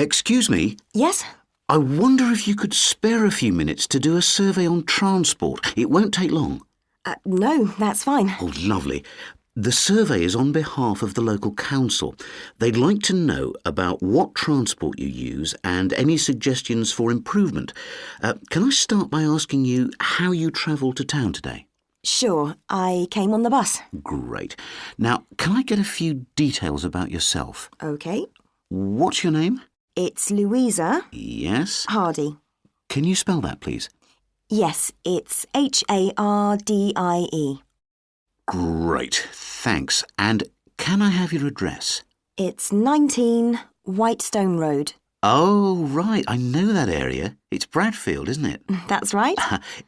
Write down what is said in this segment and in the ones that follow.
Excuse me, Yes? I wonder if you could spare a few minutes to do a survey on transport. It won't take long. No, that's fine. Oh, lovely. The survey is on behalf of the local council. They'd like to know about what transport you use and any suggestions for improvement. Can I start by asking you how you travelled to town today? Sure, I came on the bus. Great. Now, can I get a few details about yourself? OK. What's your name? It's Louisa Yes. Hardy. Can you spell that, please? Yes, it's Hardie. Great, thanks. And can I have your address? It's 19 Whitestone Road. Oh, right, I know that area. It's Bradfield, isn't it? That's right.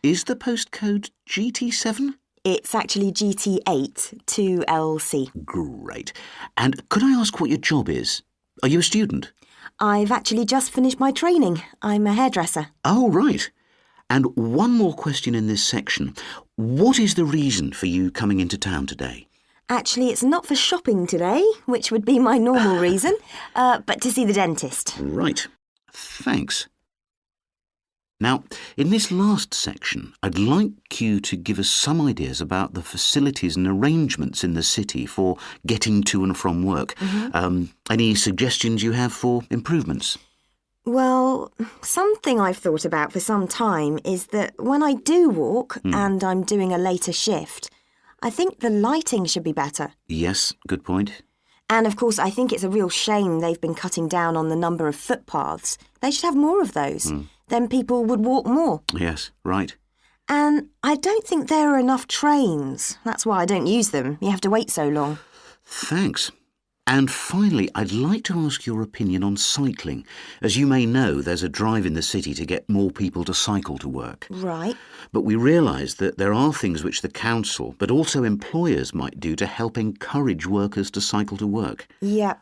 Is the postcode GT7? It's actually GT8 2LC. Great. And could I ask what your job is? Are you a student? I've actually just finished my training. I'm a hairdresser. Oh, right. And one more question in this section. What is the reason for you coming into town today? Actually, it's not for shopping today, which would be my normal reason, but to see the dentist. Right. Thanks. Now, in this last section, I'd like you to give us some ideas about the facilities and arrangements in the city for getting to and from work. Any suggestions you have for improvements? Well, something I've thought about for some time is that when I do walk and I'm doing a later shift, I think the lighting should be better. Yes, good point. And of course, I think it's a real shame they've been cutting down on the number of footpaths. They should have more of those. Then people would walk more. Yes, right. And I don't think there are enough trains. That's why I don't use them. You have to wait so long. Thanks. And finally, I'd like to ask your opinion on cycling. As you may know, there's a drive in the city to get more people to cycle to work. Right. But we realise that there are things which the council, but also employers, might do to help encourage workers to cycle to work. Yeah.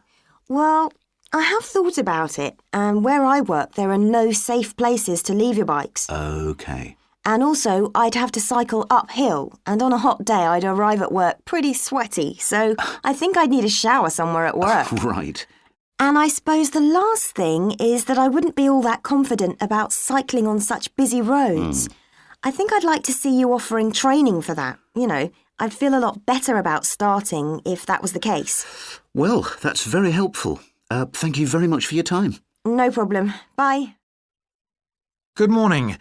Well, I have thought about it, and where I work there are no safe places to leave your bikes. OK. And also, I'd have to cycle uphill, and on a hot day I'd arrive at work pretty sweaty, so I think I'd need a shower somewhere at work. Right. And I suppose the last thing is that I wouldn't be all that confident about cycling on such busy roads. I think I'd like to see you offering training for that. You know, I'd feel a lot better about starting if that was the case. Well, that's very helpful. Thank you very much for your time. No problem. Bye. Good morning.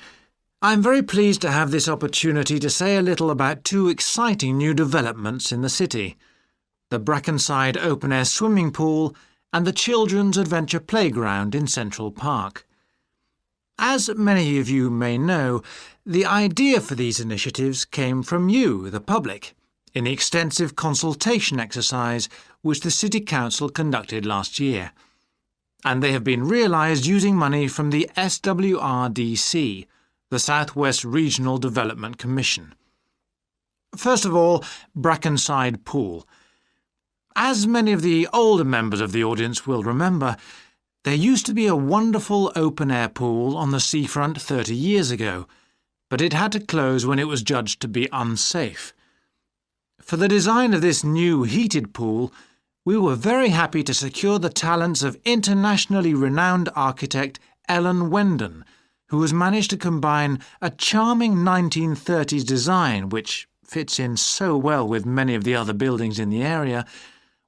I'm very pleased to have this opportunity to say a little about two exciting new developments in the city: the Brackenside open-air swimming pool and the Children's Adventure Playground in Central Park. As many of you may know, the idea for these initiatives came from you, the public, in the extensive consultation exercise which the City Council conducted last year. And they have been realised using money from the SWRDC, the South West Regional Development Commission. First of all, Brackenside Pool. As many of the older members of the audience will remember, there used to be a wonderful open-air pool on the seafront 30 years ago, but it had to close when it was judged to be unsafe. For the design of this new heated pool, we were very happy to secure the talents of internationally renowned architect Ellen Wendon, who has managed to combine a charming 1930s design, which fits in so well with many of the other buildings in the area,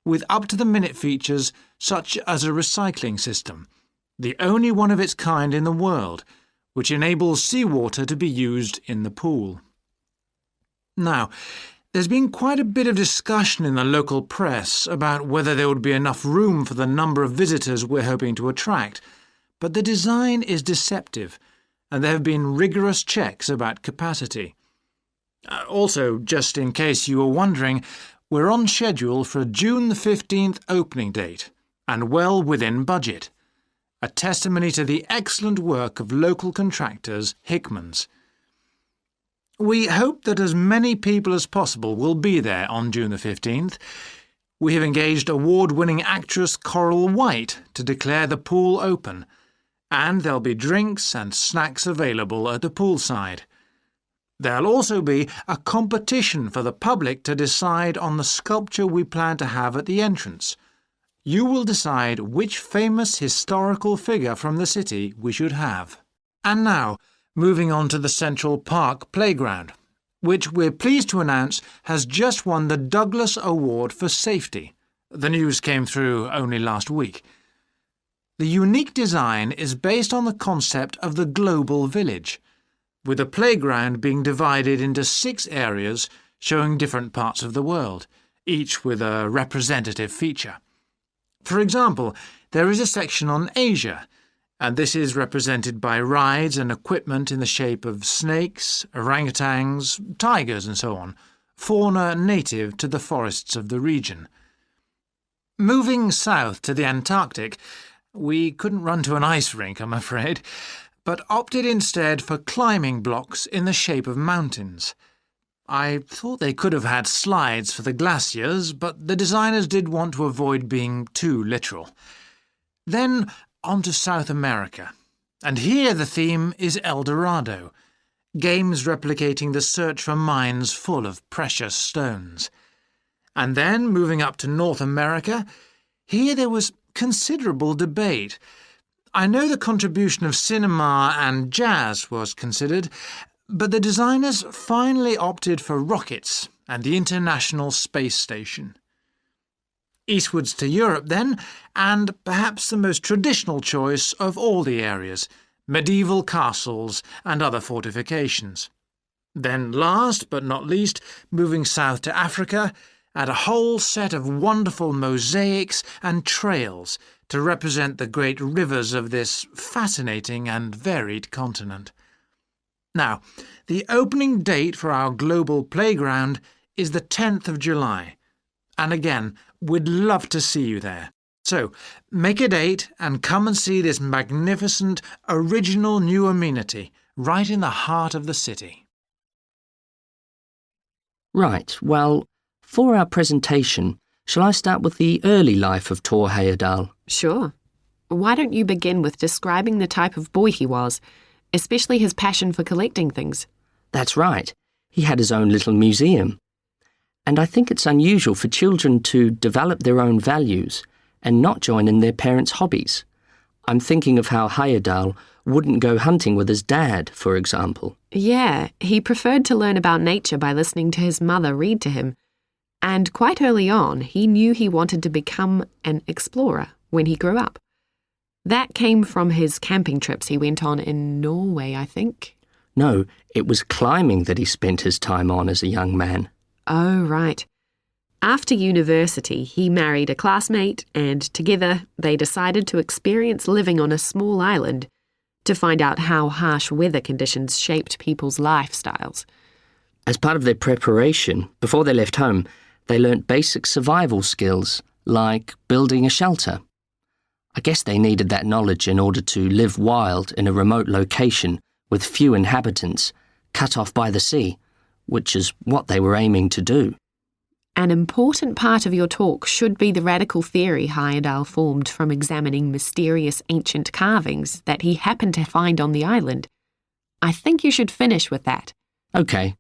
with up-to-the-minute features such as a recycling system, the only one of its kind in the world, which enables seawater to be used in the pool. Now, there's been quite a bit of discussion in the local press about whether there would be enough room for the number of visitors we're hoping to attract, but the design is deceptive, and there have been rigorous checks about capacity. Also, just in case you were wondering, we're on schedule for a June the 15th opening date, and well within budget, a testimony to the excellent work of local contractors Hickman's. We hope that as many people as possible will be there on June the 15th. We have engaged award-winning actress Coral White to declare the pool open, and there'll be drinks and snacks available at the poolside. There'll also be a competition for the public to decide on the sculpture we plan to have at the entrance. You will decide which famous historical figure from the city we should have. And now, moving on to the Central Park Playground, which we're pleased to announce has just won the Douglas Award for Safety. The news came through only last week. The unique design is based on the concept of the global village, with the playground being divided into 6 areas showing different parts of the world, each with a representative feature. For example, there is a section on Asia, and this is represented by rides and equipment in the shape of snakes, orangutans, tigers and so on, fauna native to the forests of the region. Moving south to the Antarctic, we couldn't run to an ice rink, I'm afraid, but opted instead for climbing blocks in the shape of mountains. I thought they could have had slides for the glaciers, but the designers did want to avoid being too literal. Then on to South America, and here the theme is El Dorado, games replicating the search for mines full of precious stones. And then, moving up to North America, here there was considerable debate. I know the contribution of cinema and jazz was considered, but the designers finally opted for rockets and the International Space Station. Eastwards to Europe then, and perhaps the most traditional choice of all the areas, medieval castles and other fortifications. Then last but not least, moving south to Africa, and a whole set of wonderful mosaics and trails to represent the great rivers of this fascinating and varied continent. Now, the opening date for our global playground is the 10th of July, and again, we'd love to see you there. So, make a date and come and see this magnificent, original new amenity right in the heart of the city. Right, well, for our presentation, shall I start with the early life of Tor Heyerdahl? Sure. Why don't you begin with describing the type of boy he was, especially his passion for collecting things? That's right. He had his own little museum. And I think it's unusual for children to develop their own values and not join in their parents' hobbies. I'm thinking of how Heyerdahl wouldn't go hunting with his dad, for example. Yeah, he preferred to learn about nature by listening to his mother read to him. And quite early on, he knew he wanted to become an explorer when he grew up. That came from his camping trips he went on in Norway, I think. No, it was climbing that he spent his time on as a young man. Oh, right. After university, he married a classmate, and together they decided to experience living on a small island to find out how harsh weather conditions shaped people's lifestyles. As part of their preparation, before they left home, they learnt basic survival skills, like building a shelter. I guess they needed that knowledge in order to live wild in a remote location with few inhabitants, cut off by the sea, which is what they were aiming to do. An important part of your talk should be the radical theory Heyerdahl formed from examining mysterious ancient carvings that he happened to find on the island. I think you should finish with that. Okay.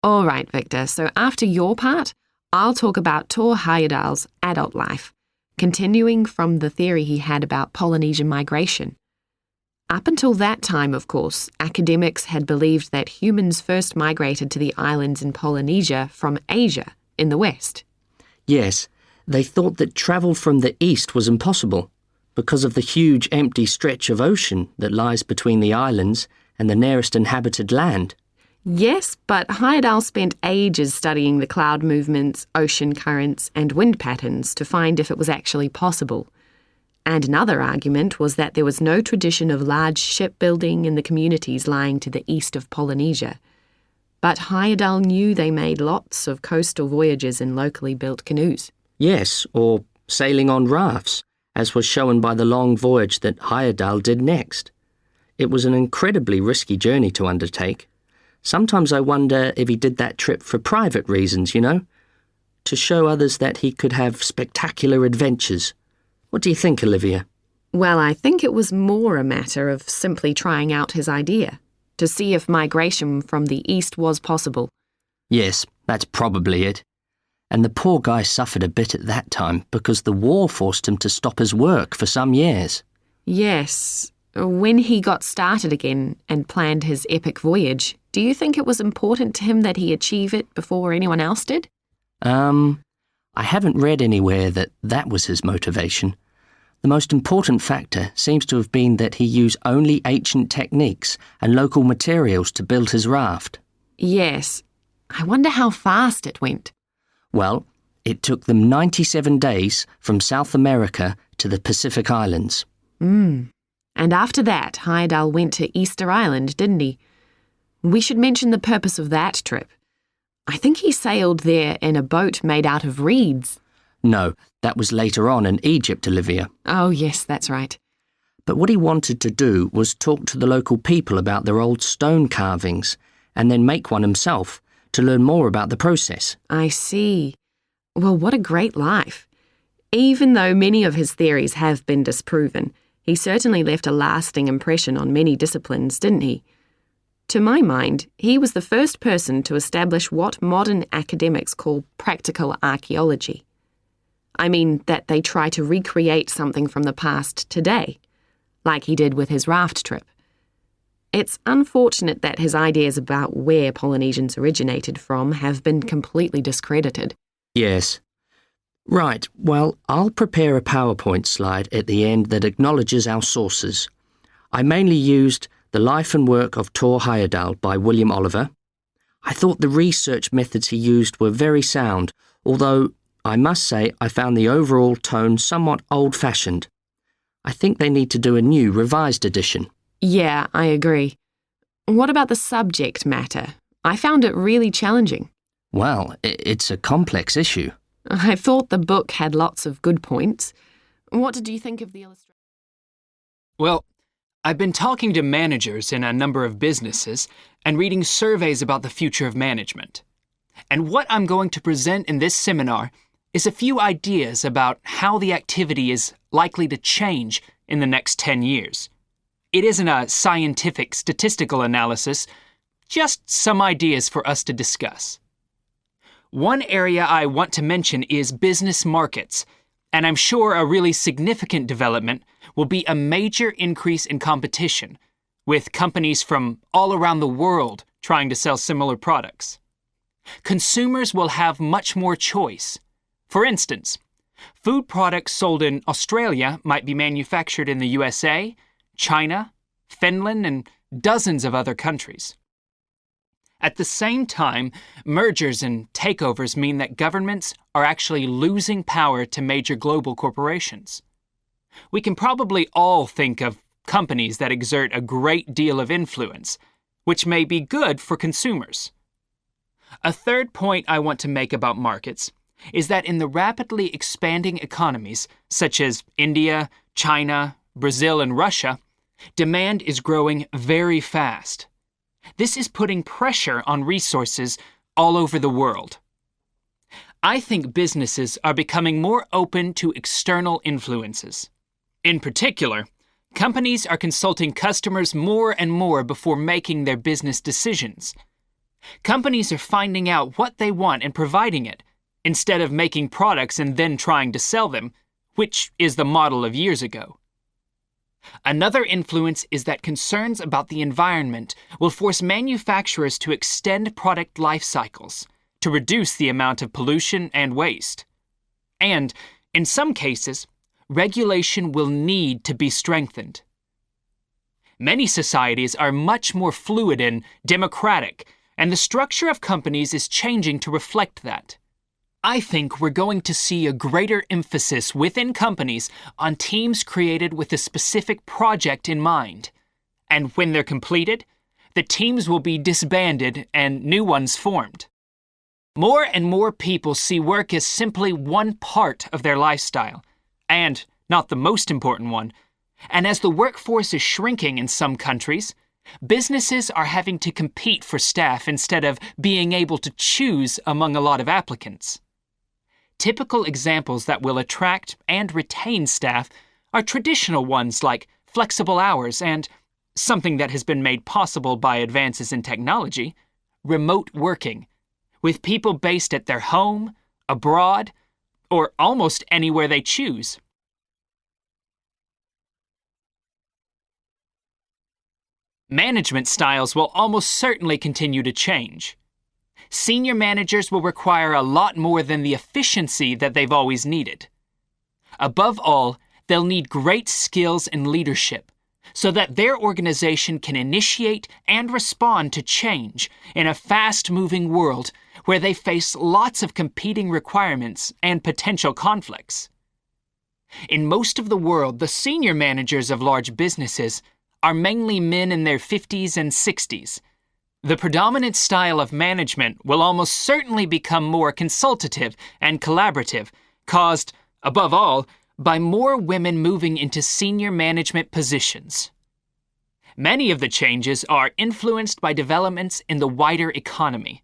All right, Victor, so after your part, I'll talk about Tor Heyerdahl's adult life, continuing from the theory he had about Polynesian migration. Up until that time, of course, academics had believed that humans first migrated to the islands in Polynesia from Asia in the west. Yes, they thought that travel from the east was impossible because of the huge empty stretch of ocean that lies between the islands and the nearest inhabited land. Yes, but Heyerdahl spent ages studying the cloud movements, ocean currents, and wind patterns to find if it was actually possible. And another argument was that there was no tradition of large shipbuilding in the communities lying to the east of Polynesia. But Heyerdahl knew they made lots of coastal voyages in locally built canoes. Yes, or sailing on rafts, as was shown by the long voyage that Heyerdahl did next. It was an incredibly risky journey to undertake. Sometimes I wonder if he did that trip for private reasons, to show others that he could have spectacular adventures. What do you think, Olivia? Well, I think it was more a matter of simply trying out his idea, to see if migration from the east was possible. Yes, that's probably it. And the poor guy suffered a bit at that time because the war forced him to stop his work for some years. Yes. When he got started again and planned his epic voyage, do you think it was important to him that he achieve it before anyone else did? I haven't read anywhere that that was his motivation. The most important factor seems to have been that he used only ancient techniques and local materials to build his raft. Yes. I wonder how fast it went. Well, it took them 97 days from South America to the Pacific Islands. And after that, Heyerdahl went to Easter Island, didn't he? We should mention the purpose of that trip. I think he sailed there in a boat made out of reeds. No, that was later on in Egypt, Olivia. Oh, yes, that's right. But what he wanted to do was talk to the local people about their old stone carvings and then make one himself to learn more about the process. I see. Well, what a great life. Even though many of his theories have been disproven, he certainly left a lasting impression on many disciplines, didn't he? To my mind, he was the first person to establish what modern academics call practical archaeology. I mean that they try to recreate something from the past today, like he did with his raft trip. It's unfortunate that his ideas about where Polynesians originated from have been completely discredited. Yes. Right, well, I'll prepare a PowerPoint slide at the end that acknowledges our sources. I mainly used The Life and Work of Thor Heyerdahl by William Oliver. I thought the research methods he used were very sound, although I must say I found the overall tone somewhat old-fashioned. I think they need to do a new, revised edition. Yeah, I agree. What about the subject matter? I found it really challenging. Well, it's a complex issue. I thought the book had lots of good points. What did you think of the illustration? Well, I've been talking to managers in a number of businesses and reading surveys about the future of management. And what I'm going to present in this seminar is a few ideas about how the activity is likely to change in the next 10 years. It isn't a scientific statistical analysis, just some ideas for us to discuss. One area I want to mention is business markets, and I'm sure a really significant development will be a major increase in competition, with companies from all around the world trying to sell similar products. Consumers will have much more choice. For instance, food products sold in Australia might be manufactured in the USA, China, Finland, and dozens of other countries. At the same time, mergers and takeovers mean that governments are actually losing power to major global corporations. We can probably all think of companies that exert a great deal of influence, which may be good for consumers. A third point I want to make about markets is that in the rapidly expanding economies, such as India, China, Brazil, and Russia, demand is growing very fast. This is putting pressure on resources all over the world. I think businesses are becoming more open to external influences. In particular, companies are consulting customers more and more before making their business decisions. Companies are finding out what they want and providing it, instead of making products and then trying to sell them, which is the model of years ago. Another influence is that concerns about the environment will force manufacturers to extend product life cycles to reduce the amount of pollution and waste. And, in some cases, regulation will need to be strengthened. Many societies are much more fluid and democratic, and the structure of companies is changing to reflect that. I think we're going to see a greater emphasis within companies on teams created with a specific project in mind. And when they're completed, the teams will be disbanded and new ones formed. More and more people see work as simply one part of their lifestyle, and not the most important one. And as the workforce is shrinking in some countries, businesses are having to compete for staff instead of being able to choose among a lot of applicants. Typical examples that will attract and retain staff are traditional ones like flexible hours and, something that has been made possible by advances in technology, remote working, with people based at their home, abroad, or almost anywhere they choose. Management styles will almost certainly continue to change. Senior managers will require a lot more than the efficiency that they've always needed. Above all, they'll need great skills in leadership so that their organization can initiate and respond to change in a fast-moving world where they face lots of competing requirements and potential conflicts. In most of the world, the senior managers of large businesses are mainly men in their 50s and 60s. The predominant style of management will almost certainly become more consultative and collaborative, caused, above all, by more women moving into senior management positions. Many of the changes are influenced by developments in the wider economy.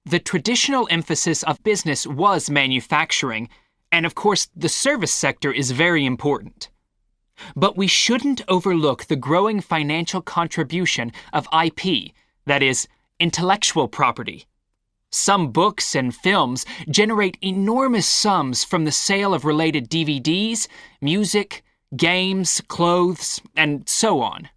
The traditional emphasis of business was manufacturing, and of course the service sector is very important. But we shouldn't overlook the growing financial contribution of IP, that is, intellectual property. Some books and films generate enormous sums from the sale of related DVDs, music, games, clothes, and so on.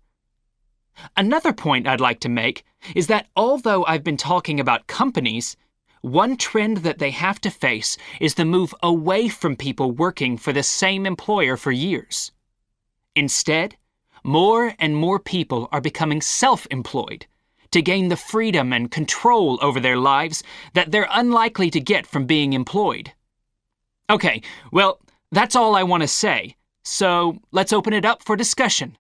Another point I'd like to make is that although I've been talking about companies, one trend that they have to face is the move away from people working for the same employer for years. Instead, more and more people are becoming self-employed to gain the freedom and control over their lives that they're unlikely to get from being employed. Okay, well, that's all I want to say, so let's open it up for discussion.